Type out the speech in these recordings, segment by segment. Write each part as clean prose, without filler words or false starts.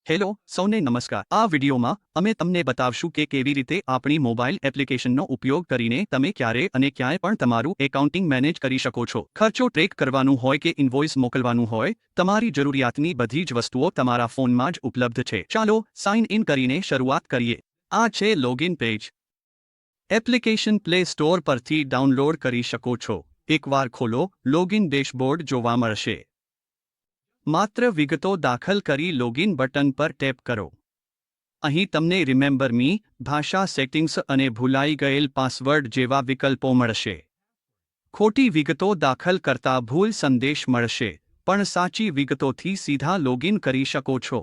Hello સૌને નમસ્કાર। આ વિડીયોમાં અમે તમને બતાવશું કે કેવી રીતે આપણી મોબાઈલ એપ્લિકેશનનો ઉપયોગ કરીને તમે ક્યારે અને ક્યાંય પણ તમારું એકાઉન્ટિંગ મેનેજ કરી શકો છો। ખર્ચો ટ્રેક કરવાનું હોય કે ઇન્વોઇસ મોકલવાનું હોય, તમારી જરૂરિયાતની બધી જ વસ્તુઓ તમારા ફોનમાં જ ઉપલબ્ધ છે। ચાલો સાઇન ઇન કરીને શરૂઆત કરીએ। આ છે login page. Application play store પરથી ડાઉનલોડ કરી શકો છો। એકવાર ખોલો, લોગિન ડેશબોર્ડ જોવા મળશે। માત્ર વિગતો દાખલ કરી લોગિન બટન પર ટેપ કરો। અહીં તમને રિમેમ્બર મી, ભાષા સેટિંગ્સ અને ભૂલાઈ ગયેલ પાસવર્ડ જેવા વિકલ્પો મળશે। ખોટી વિગતો દાખલ કરતા ભૂલ સંદેશ મળશે, પણ સાચી વિગતોથી સીધા લોગિન કરી શકો છો।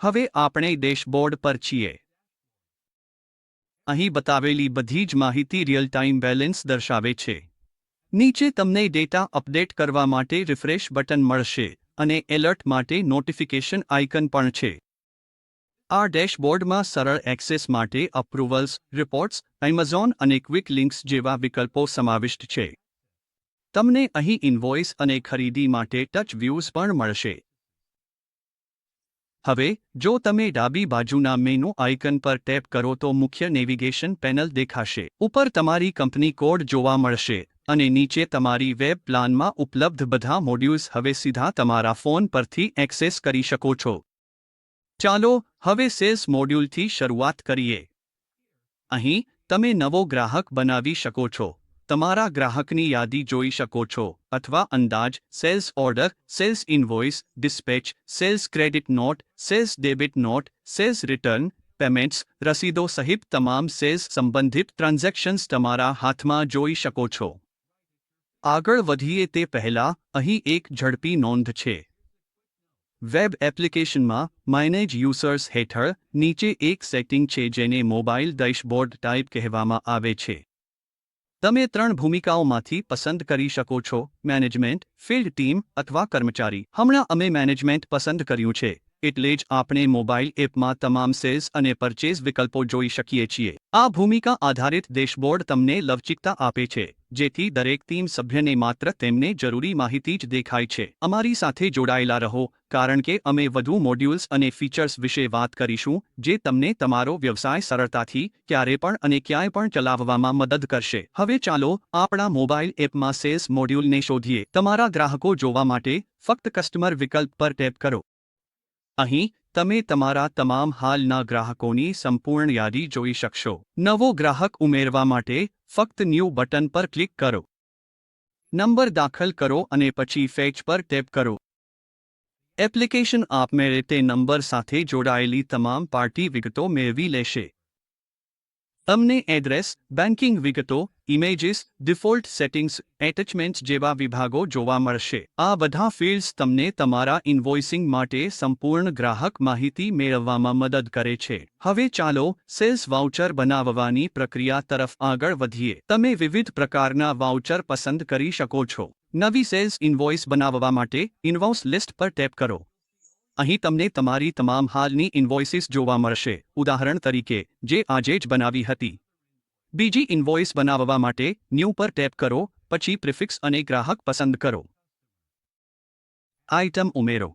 હવે આપણે ડેશબોર્ડ પર છીએ। અહીં બતાવેલી બધી જ માહિતી રિયલ ટાઈમ બેલેન્સ દર્શાવે છે। નીચે તમને ડેટા અપડેટ કરવા માટે રિફ્રેશ બટન મળશે અને એલર્ટ માટે નોટિફિકેશન આઇકન પણ છે। આ ડેશબોર્ડમાં સરળ એક્સેસ માટે અપ્રુવલ્સ, રિપોર્ટ્સ, એમેઝોન અને ક્વિક લિંક્સ જેવા વિકલ્પો સમાવિષ્ટ છે। તમને અહીં ઇન્વોઇસ અને ખરીદી માટે ટચ વ્યૂઝ પણ મળશે। હવે જો તમે ડાબી બાજુના મેનુ આઇકન પર ટેપ કરો તો મુખ્ય નેવિગેશન પેનલ દેખાશે। ઉપર તમારી કંપની કોડ જોવા મળશે અને નીચે તમારી વેબ પ્લાનમાં ઉપલબ્ધ બધા મોડ્યુલ્સ હવે સીધા તમારા ફોન પરથી એક્સેસ કરી શકો છો। ચાલો હવે સેલ્સ મોડ્યુલથી શરૂઆત કરીએ। અહીં તમે નવો ગ્રાહક બનાવી શકો છો, તમારા ગ્રાહકની યાદી જોઈ શકો છો અથવા અંદાજ, sales order, sales invoice, dispatch, sales credit note, sales debit note, sales return, payments, રસીદો સહિત તમામ સેલ્સ સંબંધિત ટ્રાન્ઝેક્શન્સ તમારા હાથમાં જોઈ શકો છો। આગળ વધીએ તે પહેલાં અહીં એક ઝડપી નોંધ છે। વેબ એપ્લિકેશનમાં મેનેજ યુઝર્સ હેઠળ નીચે એક સેટિંગ છે જેને મોબાઈલ ડેશબોર્ડ ટાઈપ કહેવામાં આવે છે। તમે 3 ભૂમિકાઓમાંથી પસંદ કરી શકો છો: મેનેજમેન્ટ, ફિલ્ડ ટીમ અથવા કર્મચારી। હમણાં અમે મેનેજમેન્ટ પસંદ કર્યું છે, એટલે જ આપણે મોબાઈલ એપમાં તમામ સેલ્સ અને પરચેઝ વિકલ્પો જોઈ શકીએ છીએ। આ ભૂમિકા આધારિત ડેશબોર્ડ તમને લવચીકતા આપે છે, જેથી દરેક ટીમ સભ્યને માત્ર તેમને જરૂરી માહિતી જ દેખાય છે। અમારી સાથે જોડાયેલા રહો, કારણ કે અમે વધુ મોડ્યુલ્સ અને ફીચર્સ વિશે વાત કરીશું જે તમને તમારો વ્યવસાય સરળતાથી ક્યારે પણ અને ક્યાંય પણ ચલાવવામાં મદદ કરશે। હવે ચાલો આપણા મોબાઈલ એપમાં સેલ્સ મોડ્યુલને શોધીએ। તમારા ગ્રાહકો જોવા માટે ફક્ત કસ્ટમર વિકલ્પ પર ટેપ કરો। અહીં તમે તમારા તમામ હાલના ગ્રાહકોની સંપૂર્ણ યાદી જોઈ શકશો। નવો ગ્રાહક ઉમેરવા માટે ફક્ત ન્યૂ બટન પર ક્લિક કરો। નંબર દાખલ કરો અને પછી ફેચ પર ટેપ કરો। એપ્લિકેશન આપમેળે તે નંબર સાથે જોડાયેલી તમામ પાર્ટી વિગતો મેળવી લેશે। તમને એડ્રેસ, બેન્કિંગ વિગતો, ઇમેજીસ, ડિફોલ્ટ સેટિંગ્સ, એટેચમેન્ટ્સ જેવા વિભાગો જોવા મળશે। આ બધા ફિલ્ડ્સ તમને તમારા ઇન્વોઇસિંગ માટે સંપૂર્ણ ગ્રાહક માહિતી મેળવવામાં મદદ કરે છે। હવે ચાલો સેલ્સ વાઉચર બનાવવાની પ્રક્રિયા તરફ આગળ વધીએ। તમે વિવિધ પ્રકારના વાઉચર પસંદ કરી શકો છો। નવી સેલ્સ ઇન્વોઇસ બનાવવા માટે ઇન્વોઇસ લિસ્ટ પર ટેપ કરો। અહીં તમને તમારી તમામ હાલની ઇન્વોઇસીસ જોવા મળશે, ઉદાહરણ તરીકે, જે આજે જ બનાવી હતી। બીજી ઇન્વોઇસ બનાવવા માટે ન્યૂ પર ટેપ કરો, પછી પ્રિફિક્સ અને ગ્રાહક પસંદ કરો। આઇટમ ઉમેરો।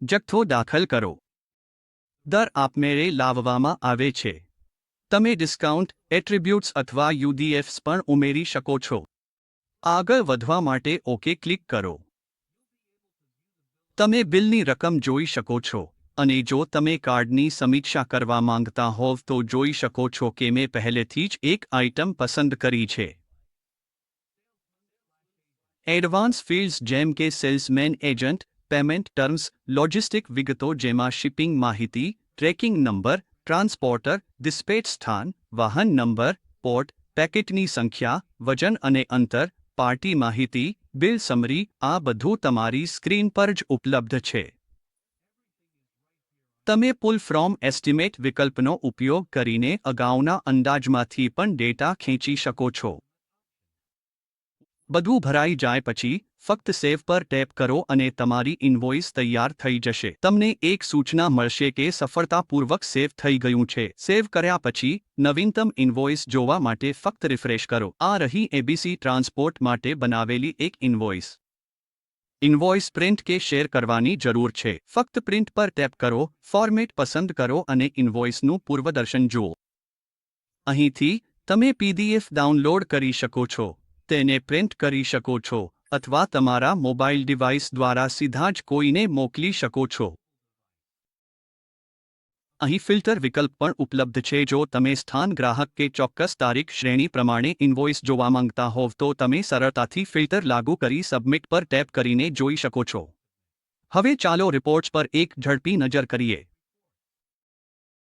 જથ્થો દાખલ કરો। દર આપમેળે લાવવામાં આવે છે। તમે ડિસ્કાઉન્ટ, એટ્રીબ્યુટ્સ અથવા યુડીએફ્સ પણ ઉમેરી શકો છો। આગળ વધવા માટે ઓકે ક્લિક કરો। તમે બિલની રકમ જોઈ શકો છો, અને જો તમે કાર્ડની સમીક્ષા કરવા માંગતા હોવ તો જોઈ શકો છો કે મેં પહેલેથી જ એક આઇટમ પસંદ કરી છે। એડવાન્સ ફિલ્ડ્સ જેમ કે salesman agent, payment terms, logistic વિગતો જેમાં શિપિંગ માહિતી, ટ્રેકિંગ નંબર, ટ્રાન્સપોર્ટર, ડિસ્પેચ સ્થાન, વાહન નંબર, પોર્ટ, પેકેટની સંખ્યા, વજન અને અંતર, પાર્ટી માહિતી, બિલ સમરી, આ બધું તમારી સ્ક્રીન પર જ ઉપલબ્ધ છે। તમે પુલ ફ્રોમ એસ્ટિમેટ વિકલ્પનો ઉપયોગ કરીને અગાઉના અંદાજમાંથી પણ ડેટા ખેંચી શકો છો। બધું ભરાઈ જાય પછી ફક્ત સેવ પર ટેપ કરો અને તમારી ઇન્વોઇસ તૈયાર થઈ જશે। તમને એક સૂચના મળશે કે સફળતાપૂર્વક સેવ થઈ ગયું છે। સેવ કર્યા પછી નવીનતમ ઇન્વોઇસ જોવા માટે ફક્ત રિફ્રેશ કરો। આ રહી એબીસી ટ્રાન્સપોર્ટ માટે બનાવેલી એક ઇન્વોઇસ। ઇન્વોઇસ પ્રિન્ટ કે શેર કરવાની જરૂર છે. ફક્ત પ્રિન્ટ પર ટેપ કરો, ફોર્મેટ પસંદ કરો અને ઇન્વોઇસનું પૂર્વદર્શન જુઓ. અહીંથી તમે પીડીએફ ડાઉનલોડ કરી શકો છો, તેને પ્રિન્ટ કરી શકો છો અથવા તમારા મોબાઈલ ડિવાઇસ દ્વારા સીધા જ કોઈને મોકલી શકો છો. અહીં ફિલ્ટર વિકલ્પ પણ ઉપલબ્ધ છે. જો તમે સ્થાન, ગ્રાહક કે ચોક્કસ તારીખ શ્રેણી પ્રમાણે ઇન્વોઇસ જોવા માંગતા હોવ તો તમે સરળતાથી ફિલ્ટર લાગુ કરી સબમિટ પર ટેપ કરીને જોઈ શકો છો. હવે ચાલો રિપોર્ટ્સ પર એક ઝડપી નજર કરીએ.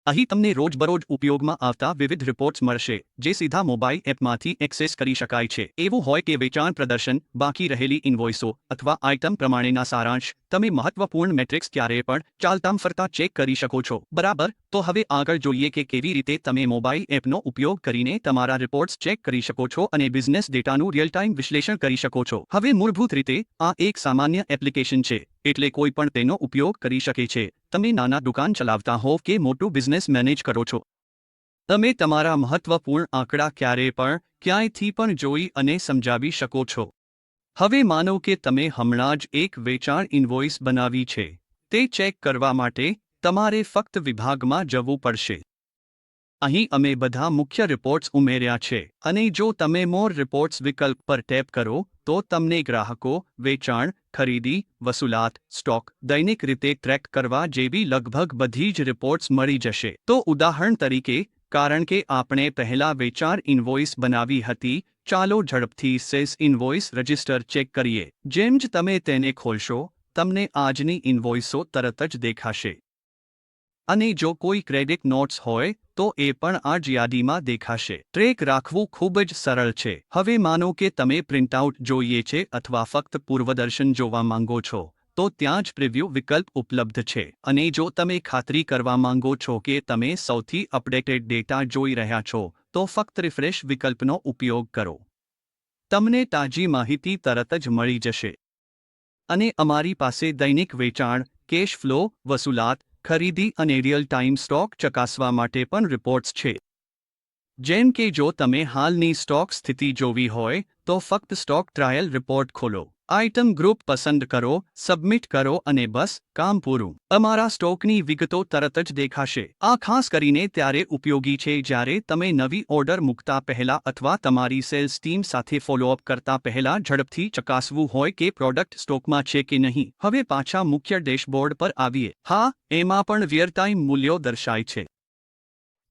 અહીં તમને રોજબરોજ ઉપયોગમાં આવતા વિવિધ રિપોર્ટ્સ મળશે, જે સીધા મોબાઈલ એપમાંથી એક્સેસ કરી શકાય છે. એવું હોય કે વેચાણ પ્રદર્શન, બાકી રહેલી ઇન્વોઇસો અથવા આઇટમ પ્રમાણેના સારાંશ, તમે મહત્વપૂર્ણ મેટ્રિક્સ ક્યારેય પણ ચાલતામ ફરતા ચેક કરી શકો છો. બરાબર, તો હવે આગળ જોઈએ કે કેવી રીતે તમે મોબાઈલ એપનો ઉપયોગ કરીને તમારા રિપોર્ટ્સ ચેક કરી શકો છો અને બિઝનેસ ડેટાનું રિયલ ટાઈમ વિશ્લેષણ કરી શકો છો. હવે મૂળભૂત રીતે આ એક સામાન્ય એપ્લિકેશન છે, એટલે કોઈ પણ તેનો ઉપયોગ કરી શકે છે. તમે નાના દુકાન ચલાવતા હોવ કે મોટું બિઝનેસ મેનેજ કરો છો, તમે તમારા મહત્વપૂર્ણ આંકડા ક્યારેય પણ ક્યાંયથી પણ જોઈ અને સમજાવી શકો છો. હવે માનો કે તમે હમણાં જ એક વેચાણ ઇન્વોઇસ બનાવી છે. તે ચેક કરવા માટે તમારે ફક્ત વિભાગમાં જવું પડશે. અહીં અમે બધા મુખ્ય રિપોર્ટ્સ ઉમેર્યા છે અને જો તમે મોર રિપોર્ટ્સ વિકલ્પ પર ટેપ કરો તો તમને ગ્રાહકો, વેચાણ, ખરીદી, વસૂલાત, સ્ટોક, દૈનિક રીતે ટ્રેક કરવા જેવી લગભગ બધી જ રિપોર્ટ્સ મળી જશે. તો ઉદાહરણ તરીકે, કારણ કે આપણે પહેલા વેચાણ ઇન્વોઇસ બનાવી હતી, ચાલો ઝડપથી સેલ્સ ઇન્વોઇસ રજિસ્ટર ચેક કરીએ. જેમ જ તમે તેને ખોલશો, તમને આજની ઇન્વોઇસો તરત જ દેખાશે. અને જો કોઈ ક્રેડિટ નોટ્સ હોય તો એ પણ આ જ યાદીમાં દેખાશે. ટ્રેક રાખવું ખૂબ જ સરળ છે. હવે માનો કે તમે પ્રિન્ટઆઉટ જોઈએ છે અથવા ફક્ત પૂર્વદર્શન જોવા માંગો છો, તો ત્યાં જ પ્રિવ્યૂ વિકલ્પ ઉપલબ્ધ છે. અને જો તમે ખાતરી કરવા માંગો છો કે તમે સૌથી અપડેટેડ ડેટા જોઈ રહ્યા છો, તો ફક્ત રિફ્રેશ વિકલ્પનો ઉપયોગ કરો. તમને તાજી માહિતી તરત જ મળી જશે. અને અમારી પાસે દૈનિક વેચાણ, કેશ ફ્લો, વસૂલાત, ખરીદી અને રિયલ ટાઈમ સ્ટોક ચકાસવા માટે પણ રિપોર્ટ્સ છે. જેમ કે જો તમે હાલની સ્ટોક સ્થિતિ જોવી હોય, તો ફક્ત સ્ટોક ટ્રાયલ રિપોર્ટ ખોલો, આઇટમ ગ્રુપ પસંદ કરો, સબમિટ કરો અને બસ, કામ પૂરું. અમારા સ્ટોકની વિગતો તરત જ દેખાશે. આ ખાસ કરીને ત્યારે ઉપયોગી છે જ્યારે તમે નવી ઓર્ડર મૂકતા પહેલા અથવા તમારી સેલ્સ ટીમ સાથે ફોલોઅપ કરતા પહેલા ઝડપથી ચકાસવું હોય કે પ્રોડક્ટ સ્ટોકમાં છે કે નહીં. હવે પાછા મુખ્ય ડેશબોર્ડ પર આવીએ. હા, એમાં પણ રિયલ ટાઈમ મૂલ્યો દર્શાય છે.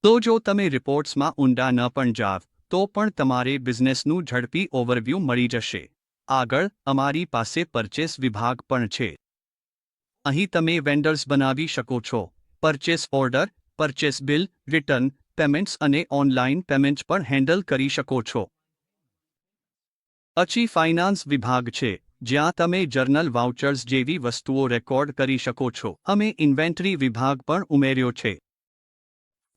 તો જો તમે રિપોર્ટ્સમાં ઊંડા ન પણ જાવ, તો પણ તમારે બિઝનેસનું ઝડપી ઓવરવ્યૂ મળી જશે. આગળ, અમારી પાસે પરચેસ વિભાગ પણ છે. અહીં તમે વેન્ડર્સ બનાવી શકો છો, purchase order, purchase bill, return, payments અને ઓનલાઈન પેમેન્ટ્સ પણ હેન્ડલ કરી શકો છો. પછી ફાઇનાન્સ વિભાગ છે, જ્યાં તમે જર્નલ વાઉચર્સ જેવી વસ્તુઓ રેકોર્ડ કરી શકો છો. અમે ઇન્વેન્ટરી વિભાગ પણ ઉમેર્યો છે.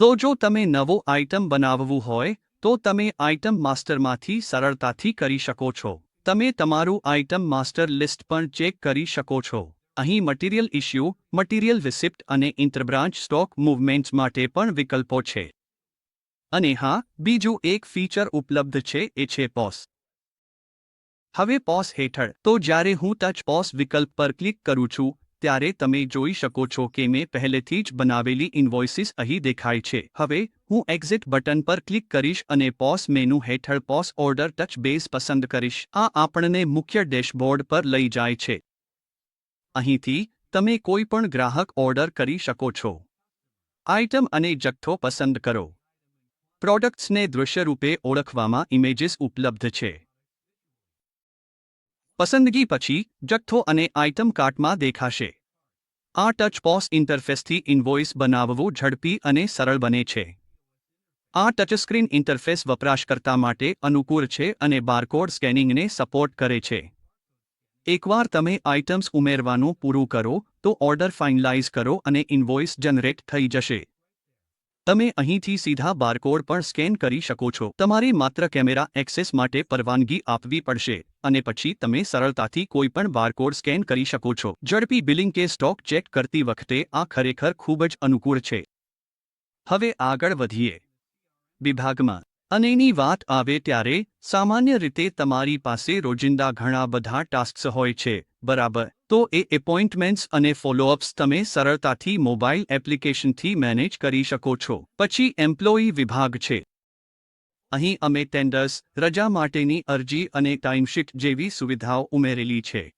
તો જો તમે નવો આઇટમ બનાવવું હોય, તો તમે આઇટમ માસ્ટરમાંથી સરળતાથી કરી શકો છો. તમે તમારું આઇટમ માસ્ટર લિસ્ટ પણ ચેક કરી શકો છો. અહીં મટીરિયલ ઇશ્યુ, મટીરિયલ રિસિપ્ટ અને ઇન્ટરબ્રાન્ચ સ્ટોક મૂવમેન્ટ્સ માટે પણ વિકલ્પો છે. અને હા, બીજું એક ફીચર ઉપલબ્ધ છે, એ છે પોસ. હવે પોસ હેઠળ, તો જ્યારે હું ટચ પોસ વિકલ્પ પર ક્લિક કરું છું, ત્યારે તમે જોઈ શકો છો કે મેં પહેલેથી જ બનાવેલી ઇન્વોઇસીસ અહીં દેખાય છે. હવે, હું એક્ઝિટ બટન પર ક્લિક કરીશ અને પોસ મેનુ હેઠળ પોસ ઓર્ડર ટચ બેઝ પસંદ કરીશ. આ આપણને મુખ્ય ડેશબોર્ડ પર લઈ જાય છે. અહીંથી, તમે કોઈ પણ ગ્રાહક ઓર્ડર કરી શકો છો. આઇટમ અને જથ્થો પસંદ કરો. પ્રોડક્ટ્સને દૃશ્ય રૂપે ઓળખવામાં ઇમેજીસ ઉપલબ્ધ છે. પસંદગી પછી, જથ્થો અને આઇટમ કાર્ટમાં દેખાશે. આ ટચ પોસ ઇન્ટરફેસથી ઇન્વોઇસ બનાવવું ઝડપી અને સરળ બને છે. આ ટચસ્ક્રીન ઇન્ટરફેસ વપરાશકર્તા માટે અનુકૂળ છે અને બારકોડ સ્કેનિંગને સપોર્ટ કરે છે. એકવાર તમે આઇટમ્સ ઉમેરવાનું પૂરું કરો, તો ઓર્ડર ફાઇનલાઇઝ કરો અને ઇન્વોઇસ જનરેટ થઈ જશે. તમે અહીંથી સીધા બારકોડ પણ સ્કેન કરી શકો છો. તમારે માત્ર કેમેરા એક્સેસ માટે પરવાનગી આપવી પડશે, અને પછી તમે સરળતાથી કોઈપણ બારકોડ સ્કેન કરી શકો છો. ઝડપી બિલિંગ કે સ્ટોક ચેક કરતી વખતે આ ખરેખર ખૂબ જ અનુકૂળ છે. હવે આગળ વધીએ. વિભાગમાં અનેની વાત આવે ત્યારે, સામાન્ય રીતે તમારી પાસે રોજિંદા ઘણા બધા ટાસ્ક્સ હોય છે, બરાબર. તો એ એપોઇન્ટમેન્ટ્સ અને ફોલોઅપ્સ તમે સરળતાથી મોબાઈલ એપ્લિકેશનથી મેનેજ કરી શકો છો. પછી એમ્પ્લોયી વિભાગ છે. અહીં અમે ટેન્ડર્સ, રજા માટેની અરજી અને ટાઈમશીટ જેવી સુવિધાઓ ઉમેરેલી છે.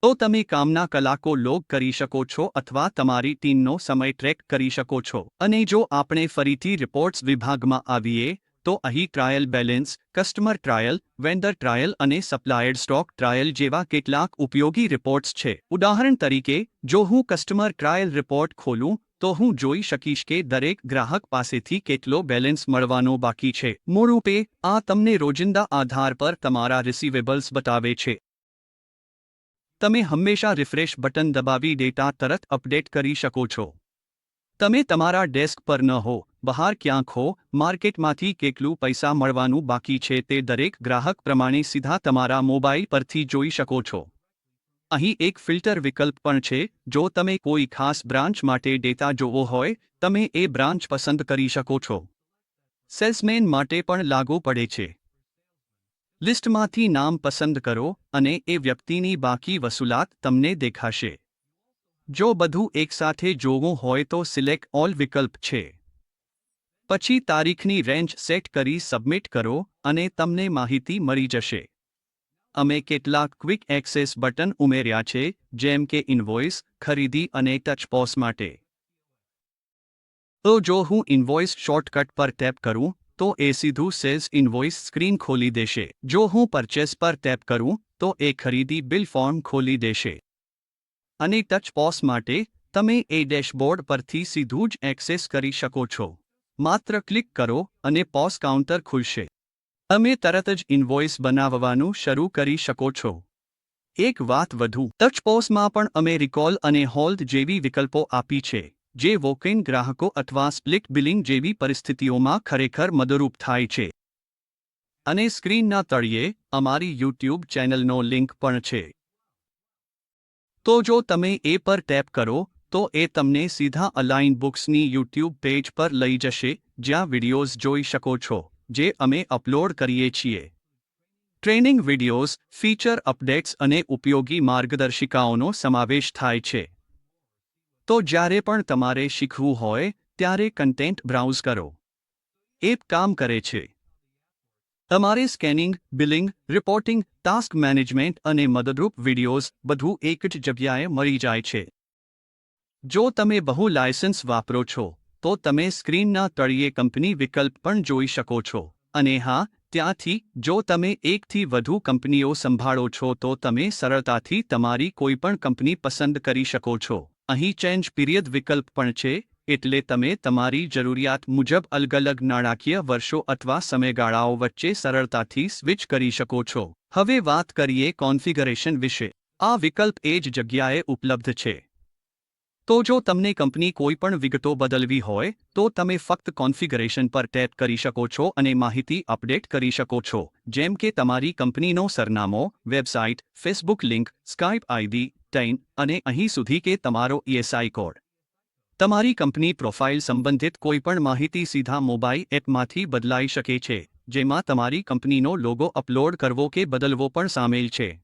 તો તમે કામના કલાકો લોગ કરી શકો છો અથવા તમારી ટીમનો સમય ટ્રેક કરી શકો છો. અને જો આપણે ફરીથી રિપોર્ટ્સ વિભાગમાં આવીએ, તો અહીં trial balance, customer trial, vendor trial અને સપ્લાયર્ડ સ્ટોક ટ્રાયલ જેવા કેટલાક ઉપયોગી રિપોર્ટ્સ છે. ઉદાહરણ તરીકે, જો હું કસ્ટમર ટ્રાયલ રિપોર્ટ ખોલું, તો હું જોઈ શકીશ કે દરેક ગ્રાહક પાસેથી કેટલો બેલેન્સ મળવાનો બાકી છે. મૂળરૂપે, આ તમને રોજિંદા આધાર પર તમારા રિસીવેબલ્સ બતાવે છે. તમે હંમેશા રિફ્રેશ બટન દબાવી ડેટા તરત અપડેટ કરી શકો છો. તમે તમારા ડેસ્ક પર ન હો, બહાર ક્યાંક હો, માર્કેટમાંથી કેટલું પૈસા મળવાનું બાકી છે તે દરેક ગ્રાહક પ્રમાણે સીધા તમારા મોબાઈલ પરથી જોઈ શકો છો. અહીં એક ફિલ્ટર વિકલ્પ પણ છે. જો તમે કોઈ ખાસ બ્રાન્ચ માટે ડેટા જોવો હોય, તમે એ બ્રાન્ચ પસંદ કરી શકો છો. સેલ્સમેન માટે પણ લાગુ પડે છે. લિસ્ટમાંથી નામ પસંદ કરો અને એ વ્યક્તિની બાકી વસૂલાત તમને દેખાશે. જો બધું એકસાથે જોવું હોય તો સિલેક્ટ ઓલ વિકલ્પ છે. પછી તારીખની રેન્જ સેટ કરી સબમિટ કરો અને તમને માહિતી મળી જશે. અમે કેટલાક ક્વિક એક્સેસ બટન ઉમેર્યા છે, જેમ કે ઇન્વોઇસ, ખરીદી અને ટચ પોઝ માટે. તો જો હું ઇન્વોઇસ શોર્ટકટ પર ટેપ કરું, તો એ સીધું સેલ્સ ઇન્વોઇસ સ્ક્રીન ખોલી દેશે. જો હું પરચેસ પર ટેપ કરું, તો એ ખરીદી બિલ ફોર્મ ખોલી દેશે. અને ટચ પોઝ માટે, તમે એ ડેશબોર્ડ પરથી સીધું જ એક્સેસ કરી શકો છો. માત્ર ક્લિક કરો અને પોઝ કાઉન્ટર ખુલશે. તમે તરત જ ઇન્વોઇસ બનાવવાનું શરૂ કરી શકો છો. એક વાત વધુ, ટચ પોઝમાં પણ અમે રિકોલ અને હોલ્ડ જેવી વિકલ્પો આપી છે, જે વોક-ઇન ગ્રાહકો અથવા સ્પ્લિટ બિલિંગ જેવી પરિસ્થિતિઓમાં ખરેખર મદદરૂપ થાય છે. અને સ્ક્રીનના તળિયે અમારી યુટ્યુબ ચેનલનો લિંક પણ છે. તો જો તમે એ પર ટેપ કરો, તો એ તમને સીધા અલાઇન બુક્સની યુટ્યુબ પેજ પર લઈ જશે, જ્યાં વિડિયોઝ જોઈ શકો છો, જે અમે અપલોડ કરીએ છીએ. ટ્રેનિંગ વિડિયોઝ, ફીચર અપડેટ્સ અને ઉપયોગી માર્ગદર્શિકાઓનો સમાવેશ થાય છે. તો જ્યારે પણ તમારે શીખવું હોય, ત્યારે કન્ટેન્ટ બ્રાઉઝ કરો. એપ કામ કરે છે. તમારે scanning, billing, reporting, task management અને મદદરૂપ વિડિયોઝ બધું એક જ જગ્યાએ મળી જાય છે. જો તમે બહુ લાયસન્સ વાપરો છો, તો તમે સ્ક્રીનના તળિયે કંપની વિકલ્પ પણ જોઈ શકો છો. અને હા, ત્યાંથી, જો તમે એકથી વધુ કંપનીઓ સંભાળો છો તો તમે સરળતાથી તમારી કોઈપણ કંપની પસંદ કરી શકો છો. અહીં ચેન્જ પીરિયડ વિકલ્પ પણ છે, એટલે તમે તમારી જરૂરિયાત મુજબ અલગ-અલગ નાણાકીય વર્ષો અથવા સમયગાળાઓ વચ્ચે સરળતાથી સ્વિચ કરી શકો છો. હવે વાત કરીએ કોન્ફિગરેશન વિશે. આ વિકલ્પ એ જ જગ્યાએ ઉપલબ્ધ છે. તો જો તમને કંપની કોઈપણ વિગતો બદલવી હોય, તો તમે ફક્ત કોન્ફિગરેશન પર ટેપ કરી શકો છો અને માહિતી અપડેટ કરી શકો છો, જેમ કે તમારી કંપનીનો સરનામો, website, facebook link, skype ID, ટેઇન, અને અહીં સુધી કે તમારો ESI કોડ. તમારી કંપની પ્રોફાઇલ સંબંધિત કોઈપણ માહિતી સીધા મોબાઈલ એપમાંથી બદલાઈ શકે છે, જેમાં તમારી કંપનીનો લોગો અપલોડ કરવો કે બદલવો પણ સામેલ છે.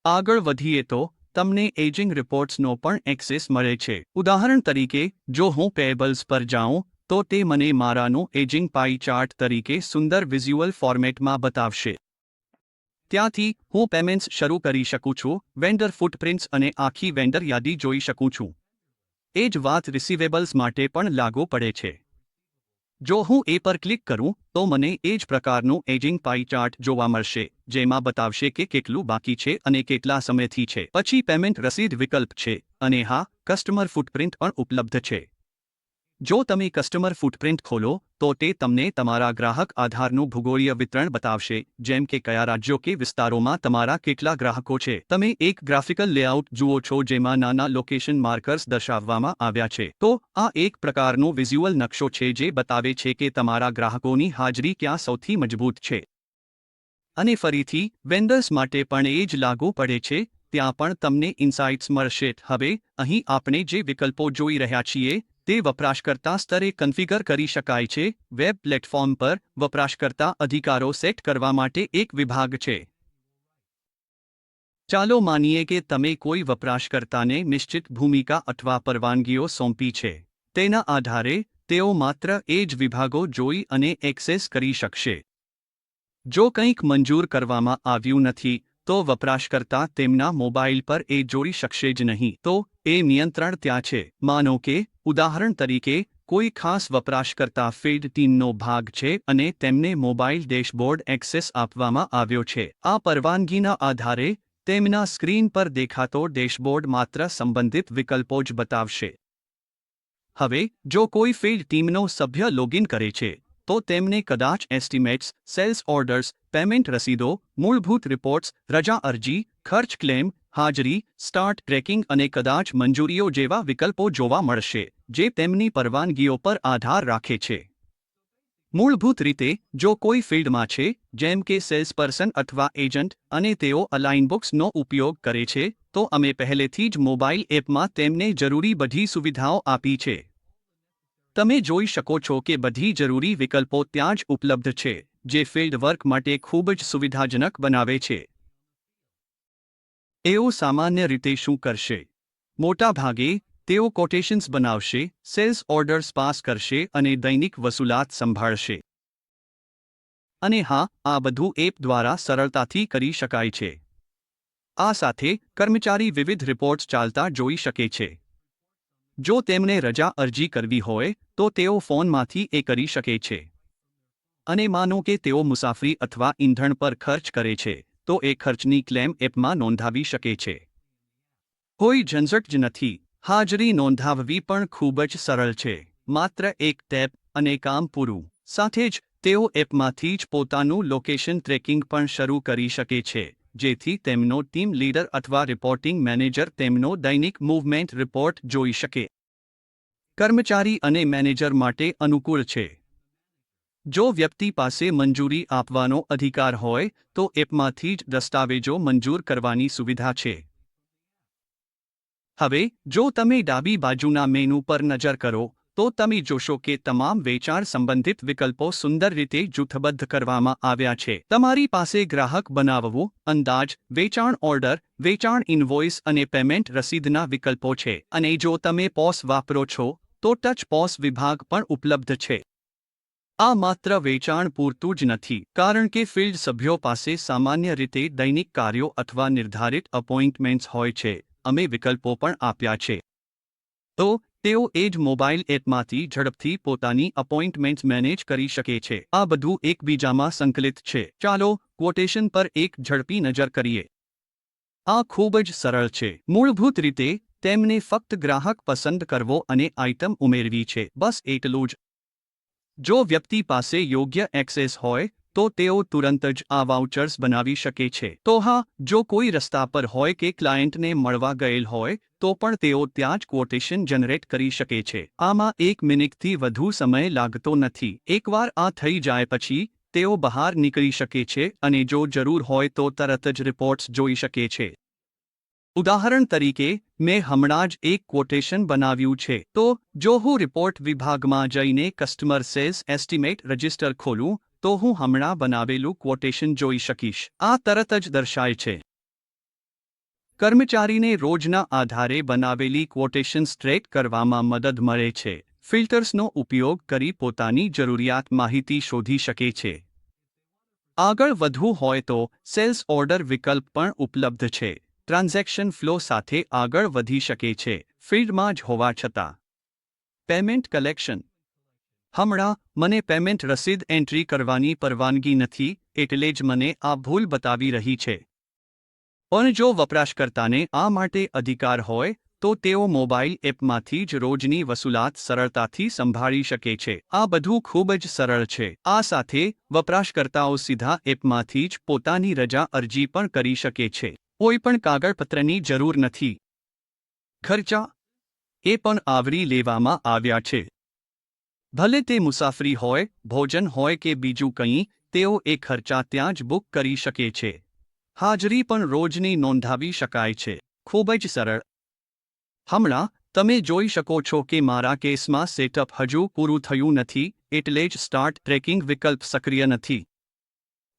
આગળ વધીએ તો, તમને એજિંગ રિપોર્ટ્સનો પણ એક્સેસ મળે છે. ઉદાહરણ તરીકે, જો હું પેયેબલ્સ પર જાઉં, તો તે મને મારાનું એજિંગ પાઈ ચાર્ટ તરીકે સુંદર વિઝ્યુઅલ ફોર્મેટમાં બતાવશે. ત્યાંથી, હું પેમેન્ટ્સ શરૂ કરી શકું છું, વેન્ડર ફૂટપ્રિન્ટ્સ અને આખી વેન્ડર યાદી જોઈ શકું છું. એ જ વાત રિસીવેબલ્સ માટે પણ લાગુ પડે છે. જો હું એ પર ક્લિક કરું, તો મને એ જ પ્રકારનું એજિંગ પાઈ ચાર્ટ જોવા મળશે, જેમાં બતાવશે કે કેટલું બાકી છે અને કેટલા સમયથી છે. પછી પેમેન્ટ રસીદ વિકલ્પ છે, અને હા, કસ્ટમર ફૂટપ્રિન્ટ પણ ઉપલબ્ધ છે. જો તમે કસ્ટમર ફૂટપ્રિન્ટ ખોલો, તો તે તમને તમારા ગ્રાહક આધારનું ભૂગોળીય વિતરણ બતાવશે, જેમ કે કયા રાજ્યો કે વિસ્તારોમાં તમારા કેટલા ગ્રાહકો છે. તમે એક ગ્રાફિકલ લેઆઉટ જુઓ છો જેમાં નાના લોકેશન માર્કર્સ દર્શાવવામાં આવ્યા છે. તો આ એક પ્રકારનો વિઝ્યુઅલ નકશો છે જે બતાવે છે કે તમારા ગ્રાહકોની હાજરી ક્યાં સૌથી મજબૂત છે. અને ફરીથી, વેન્ડર્સ માટે પણ એ જ લાગુ પડે છે. ત્યાં પણ તમને ઇનસાઇટ્સ મળશે. હવે, અહીં આપણે જે વિકલ્પો જોઈ રહ્યા છીએ, તે વપરાશકર્તા સ્તરે કન્ફિગર કરી શકાય છે. વેબ પ્લેટફોર્મ પર, વપરાશકર્તા અધિકારો સેટ કરવા માટે એક વિભાગ છે. ચાલો માનીએ કે તમે કોઈ વપરાશકર્તાને નિશ્ચિત ભૂમિકા અથવા પરવાનગીઓ સોંપી છે. તેના આધારે તેઓ માત્ર એ જ વિભાગો જોઈ અને એક્સેસ કરી શકશે. જો કંઈક મંજૂર કરવામાં આવ્યું નથી, તો વપરાશકર્તા તેમના મોબાઈલ પર એ જોઈ શકશે જ નહીં. તો એ નિયંત્રણ ત્યાં છે. માનો કે, ઉદાહરણ તરીકે, કોઈ ખાસ વપરાશકર્તા ફીલ્ડ ટીમનો ભાગ છે અને તેમને મોબાઈલ ડેશબોર્ડ એક્સેસ આપવામાં આવ્યો છે. આ પરવાનગીના આધારે તેમના સ્ક્રીન પર દેખાતો ડેશબોર્ડ માત્ર સંબંધિત વિકલ્પો જ બતાવશે. હવે, જો કોઈ ફીલ્ડ ટીમનો સભ્ય લોગિન કરે છે, તો તેમને કદાચ એસ્ટિમેટ્સ, સેલ્સ ઓર્ડર્સ, પેમેન્ટ રસીદો, મૂળભૂત રિપોર્ટ્સ, રજા અરજી, ખર્ચ ક્લેમ, હાજરી, સ્ટાર્ટ ટ્રેકિંગ અને કદાચ મંજૂરીઓ જેવા વિકલ્પો જોવા મળશે, જે તેમની પરવાનગીઓ પર આધાર રાખે છે. મૂળભૂત રીતે, જો કોઈ ફિલ્ડમાં છે, જેમ કે સેલ્સપર્સન અથવા એજન્ટ, અને તેઓ અલાઇનબુક્સનો ઉપયોગ કરે છે, તો અમે પહેલેથી જ મોબાઈલ એપમાં તેમને જરૂરી બધી સુવિધાઓ આપી છે. તમે જોઈ શકો છો કે બધી જરૂરી વિકલ્પો ત્યાં જ ઉપલબ્ધ છે, જે ફિલ્ડ વર્ક માટે ખૂબ જ સુવિધાજનક બનાવે છે. એઓ સામાન્ય રીતે શું કરશે? મોટા ભાગે, તેઓ કોટેશન્સ બનાવશે, સેલ્સ ઓર્ડર્સ પાસ કરશે અને દૈનિક વસૂલાત સંભાળશે. અને હા, આ બધું એપ દ્વારા સરળતાથી કરી શકાય છે. આ સાથે, કર્મચારી વિવિધ રિપોર્ટ્સ ચાલતા જોઈ શકે છે. જો તેમને રજા અરજી કરવી હોય, તો તેઓ ફોનમાંથી એ કરી શકે છે. અને માનો કે તેઓ મુસાફરી અથવા ઈંધણ પર ખર્ચ કરે છે, તો એ ખર્ચની ક્લેમ એપમાં નોંધાવી શકે છે. કોઈ ઝંઝટ જ નથી. હાજરી નોંધાવવી પણ ખૂબ જ સરળ છે. માત્ર એક ટેપ અને કામ પૂરું. સાથે જ, તેઓ એપમાંથી જ પોતાનું લોકેશન ટ્રેકિંગ પણ શરૂ કરી શકે છે, જેથી તેમનો ટીમ લીડર અથવા રિપોર્ટિંગ મેનેજર તેમનો દૈનિક મૂવમેન્ટ રિપોર્ટ જોઈ શકે. કર્મચારી અને મેનેજર માટે અનુકૂળ છે. જો વ્યક્તિ પાસે મંજૂરી આપવાનો અધિકાર હોય, તો એપમાંથી જ દસ્તાવેજો મંજૂર કરવાની સુવિધા છે. હવે, જો તમે ડાબી બાજુના મેનુ પર નજર કરો, તો તમે જોશો કે તમામ વેચાણ સંબંધિત વિકલ્પો સુંદર રીતે જૂથબદ્ધ કરવામાં આવ્યા છે. તમારી પાસે ગ્રાહક બનાવવું, અંદાજ, વેચાણ ઓર્ડર, વેચાણ ઇનવોઇસ અને પેમેન્ટ રસીદના વિકલ્પો છે. અને જો તમે પોસ વાપરો છો, તો ટચ પોસ વિભાગ પણ ઉપલબ્ધ છે. આ માત્ર વેચાણ પૂરતું જ નથી, કારણ કે ફિલ્ડ સભ્યો પાસે સામાન્ય રીતે દૈનિક કાર્યો અથવા નિર્ધારિત અપોઇન્ટમેન્ટ્સ હોય છે. અમે વિકલ્પો પણ આપ્યા છે. તો, તેઓ એ જ મોબાઈલ એપમાંથી ઝડપથી પોતાની અપોઇન્ટમેન્ટ્સ મેનેજ કરી શકે છે. આ બધું એકબીજામાં સંકલિત છે. ચાલો, ક્વોટેશન પર એક ઝડપી નજર કરીએ. આ ખૂબ જ સરળ છે. મૂળભૂત રીતે, તેમને ફક્ત ગ્રાહક પસંદ કરવો અને આઇટમ ઉમેરવી છે. બસ એટલું જ. જો વ્યક્તિ પાસે યોગ્ય એક્સેસ હોય, તો તેઓ તુરંત જ આ વાઉચર્સ બનાવી શકે છે. તો હા, જો કોઈ રસ્તા પર હોય કે ક્લાયન્ટને મળવા ગયેલ હોય, તો પણ તેઓ ત્યાં જ ક્વોટેશન જનરેટ કરી શકે છે. આમાં 1 મિનિટથી વધુ સમય લાગતો નથી. એકવાર આ થઈ જાય પછી, તેઓ બહાર નીકળી શકે છે અને જો જરૂર હોય તો તરત જ રિપોર્ટ્સ જોઈ શકે છે. ઉદાહરણ તરીકે, મેં હમણાં જ એક ક્વોટેશન બનાવ્યું છે. તો, જો હું રિપોર્ટ વિભાગમાં જઈને કસ્ટમર સેલ્સ એસ્ટિમેટ રજિસ્ટર ખોલું, તો હું હમણાં બનાવેલું ક્વોટેશન જોઈ શકીશ. આ તરત જ દર્શાય છે. કર્મચારીને રોજના આધારે બનાવેલી ક્વોટેશન્સ ટ્રેક કરવામાં મદદ મળે છે. ફિલ્ટર્સનો ઉપયોગ કરી પોતાની જરૂરિયાત માહિતી શોધી શકે છે. આગળ વધવું હોય તો, સેલ્સ ઓર્ડર વિકલ્પ પણ ઉપલબ્ધ છે. ટ્રાન્ઝેક્શન ફ્લો સાથે આગળ વધી શકે છે, ફિલ્ડમાં જ હોવા છતાં. Payment collection. હમણાં, મને પેમેન્ટ રસીદ એન્ટ્રી કરવાની પરવાનગી નથી, એટલે જ મને આ ભૂલ બતાવી રહી છે. પણ જો વપરાશકર્તાને આ માટે અધિકાર હોય, તો તેઓ મોબાઈલ એપમાંથી જ રોજની વસૂલાત સરળતાથી સંભાળી શકે છે. આ બધું ખૂબ જ સરળ છે. આ સાથે, વપરાશકર્તાઓ સીધા એપમાંથી જ પોતાની રજા અરજી પણ કરી શકે છે. કોઈ પણ કાગળપત્રની જરૂર નથી. ખર્ચા એ પણ આવરી લેવામાં આવ્યા છે. ભલે તે મુસાફરી હોય, ભોજન હોય કે બીજું કંઈ, તેઓ એ ખર્ચા ત્યાં જ બુક કરી શકે છે. હાજરી પણ રોજની નોંધાવી શકાય છે. ખૂબ જ સરળ. હમણાં, તમે જોઈ શકો છો કે મારા કેસમાં સેટઅપ હજુ પૂરું થયું નથી, એટલે જ સ્ટાર્ટ ટ્રેકિંગ વિકલ્પ સક્રિય નથી.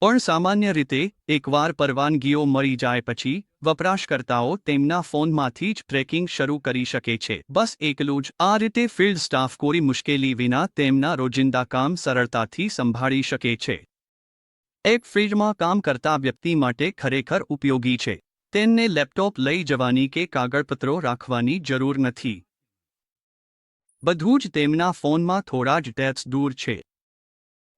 પણ સામાન્ય રીતે એકવાર પરવાનગીઓ મળી જાય પછી વપરાશકર્તાઓ તેમના ફોનમાંથી જ ટ્રેકિંગ શરૂ કરી શકે છે. બસ એકલું જ. આ રીતે ફિલ્ડ સ્ટાફ કોઈ મુશ્કેલી વિના તેમના રોજિંદા કામ સરળતાથી સંભાળી શકે છે. એક ફિલ્ડમાં કામ કરતા વ્યક્તિ માટે ખરેખર ઉપયોગી છે. તેમને લેપટોપ લઈ જવાની કે કાગળપત્રો રાખવાની જરૂર નથી. બધું જ તેમના ફોનમાં થોડા જ ટેપ્સ દૂર છે.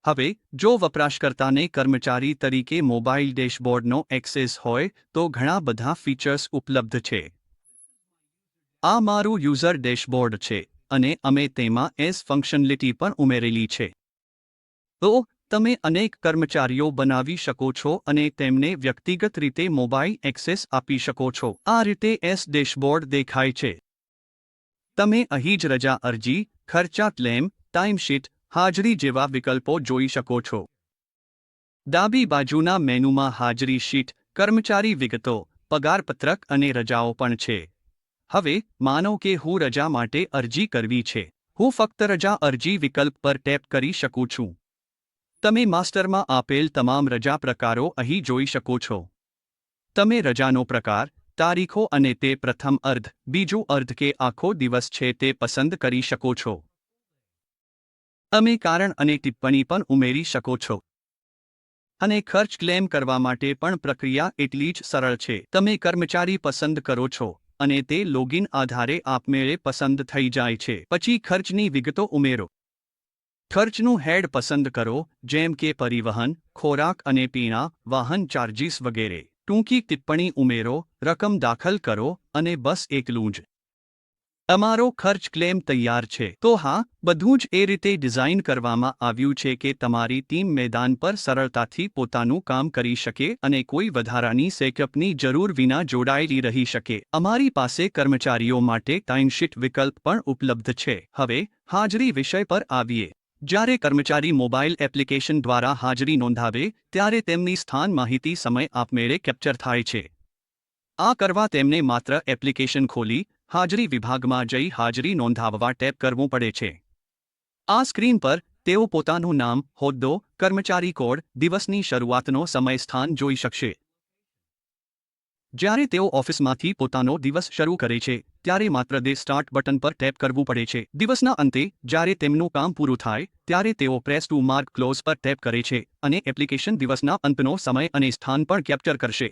હવે જો વપરાશકર્તાને કર્મચારી તરીકે મોબાઈલ ડેશબોર્ડનો એક્સેસ હોય તો ઘણા બધા ફીચર્સ ઉપલબ્ધ છે. આ મારું યુઝર ડેશબોર્ડ છે અને અમે તેમાં એસ ફંક્શનલિટી પણ ઉમેરેલી છે. તો તમે અનેક કર્મચારીઓ બનાવી શકો છો અને તેમને વ્યક્તિગત રીતે મોબાઈલ એક્સેસ આપી શકો છો. આ રીતે એસ ડેશબોર્ડ દેખાય છે. તમે અહીં જ રજા અરજી, ખર્ચા ક્લેમ, ટાઈમશીટ, હાજરી જેવા વિકલ્પો જોઈ શકો છો. ડાબી બાજુના મેનુમાં હાજરી શીટ, કર્મચારી વિગતો, પગારપત્રક અને રજાઓ પણ છે. હવે માનો કે હું રજા માટે અરજી કરવી છે. હું ફક્ત રજા અરજી વિકલ્પ પર ટેપ કરી શકું છું. તમે માસ્ટરમાં આપેલ તમામ રજા પ્રકારો અહીં જોઈ શકો છો. તમે રજાનો પ્રકાર, તારીખો અને તે પ્રથમ અર્ધ, બીજું અર્ધ કે આખો દિવસ છે તે પસંદ કરી શકો છો. તમે કારણ અને ટિપ્પણી પણ ઉમેરી શકો છો. અને ખર્ચ ક્લેમ કરવા માટે પણ પ્રક્રિયા એટલી જ સરળ છે. તમે કર્મચારી પસંદ કરો છો અને તે લોગિન આધારે આપમેળે પસંદ થઈ જાય છે. પછી ખર્ચની વિગતો ઉમેરો. ખર્ચનું હેડ પસંદ કરો, જેમ કે પરિવહન, ખોરાક અને પીણા, વાહન ચાર્જીસ વગેરે. ટૂંકી ટિપ્પણી ઉમેરો, રકમ દાખલ કરો અને બસ એટલું જ. તમારો ખર્ચ ક્લેમ તૈયાર છે. તો હા, બધું જ એ રીતે ડિઝાઇન કરવામાં આવ્યું છે કે તમારી ટીમ મેદાન પર સરળતાથી પોતાનું કામ કરી શકે અને કોઈ વધારાની સેટઅપની જરૂર વિના જોડાયેલી રહી શકે. અમારી પાસે કર્મચારીઓ માટે ટાઈમશીટ વિકલ્પ પણ ઉપલબ્ધ છે. હવે હાજરી વિષય પર આવીએ. જ્યારે કર્મચારી મોબાઈલ એપ્લિકેશન દ્વારા હાજરી નોંધાવે ત્યારે તેમની સ્થાન માહિતી સમય આપમેળે કેપ્ચર થાય છે. આ કરવા તેમને માત્ર એપ્લિકેશન ખોલી હાજરી વિભાગમાં જઈ હાજરી નોંધાવવા ટેપ કરવું પડે છે. આ સ્ક્રીન પર તેઓ પોતાનું નામ, હોદ્દો, કર્મચારી કોડ, દિવસની શરૂઆતનો સમય સ્થાન જોઈ શકશે. જ્યારે તેઓ ઓફિસમાંથી પોતાનો દિવસ શરૂ કરે છે ત્યારે માત્ર દે સ્ટાર્ટ બટન પર ટેપ કરવું પડે છે. દિવસના અંતે જ્યારે તેમનું કામ પૂરું થાય ત્યારે તેઓ પ્રેસ ટુ માર્ક ક્લોઝ પર ટેપ કરે છે અને એપ્લિકેશન દિવસના અંતનો સમય અને સ્થાન પણ કેપ્ચર કરશે.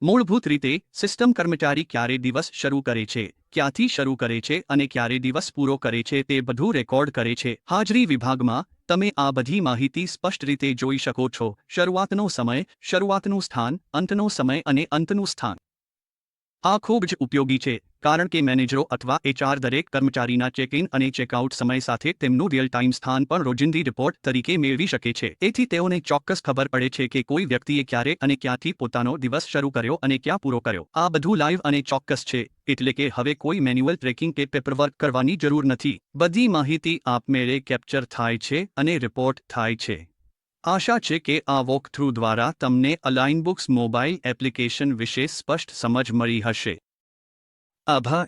મૂળભૂત રીતે સિસ્ટમ કર્મચારી ક્યારે દિવસ શરૂ કરે છે, ક્યાંથી શરૂ કરે છે અને ક્યારે દિવસ પૂરો કરે છે તે બધું રેકોર્ડ કરે છે. હાજરી વિભાગમાં તમે આ બધી માહિતી સ્પષ્ટ રીતે જોઈ શકો છો. શરૂઆતનો સમય, શરૂઆતનું સ્થાન, અંતનો સમય અને અંતનું સ્થાન. આ ખૂબ જ ઉપયોગી છે કારણ કે મેનેજરો અથવા એચઆર દરેક કર્મચારીના ચેક ઇન અને ચેકઆઉટ સમય સાથે તેમનું રિયલ ટાઈમ સ્થાન પણ રોજિંદી રિપોર્ટ તરીકે મેળવી શકે છે. તેથી તેઓને ચોક્કસ ખબર પડે છે કે કોઈ વ્યક્તિએ ક્યારે અને ક્યાંથી પોતાનો દિવસ શરૂ કર્યો અને ક્યાં પૂરો કર્યો. આ બધું લાઈવ અને ચોક્કસ છે, એટલે કે હવે કોઈ મેન્યુઅલ ટ્રેકિંગ કે પેપરવર્ક કરવાની જરૂર નથી. બધી માહિતી આપમેળે કેપ્ચર થાય છે અને રિપોર્ટ થાય છે. આશા છે કે આ વોકથ્રુ દ્વારા તમને અલાઇનબુક્સ મોબાઈલ એપ્લિકેશન વિશે સ્પષ્ટ સમજ મળી હશે. આભાર.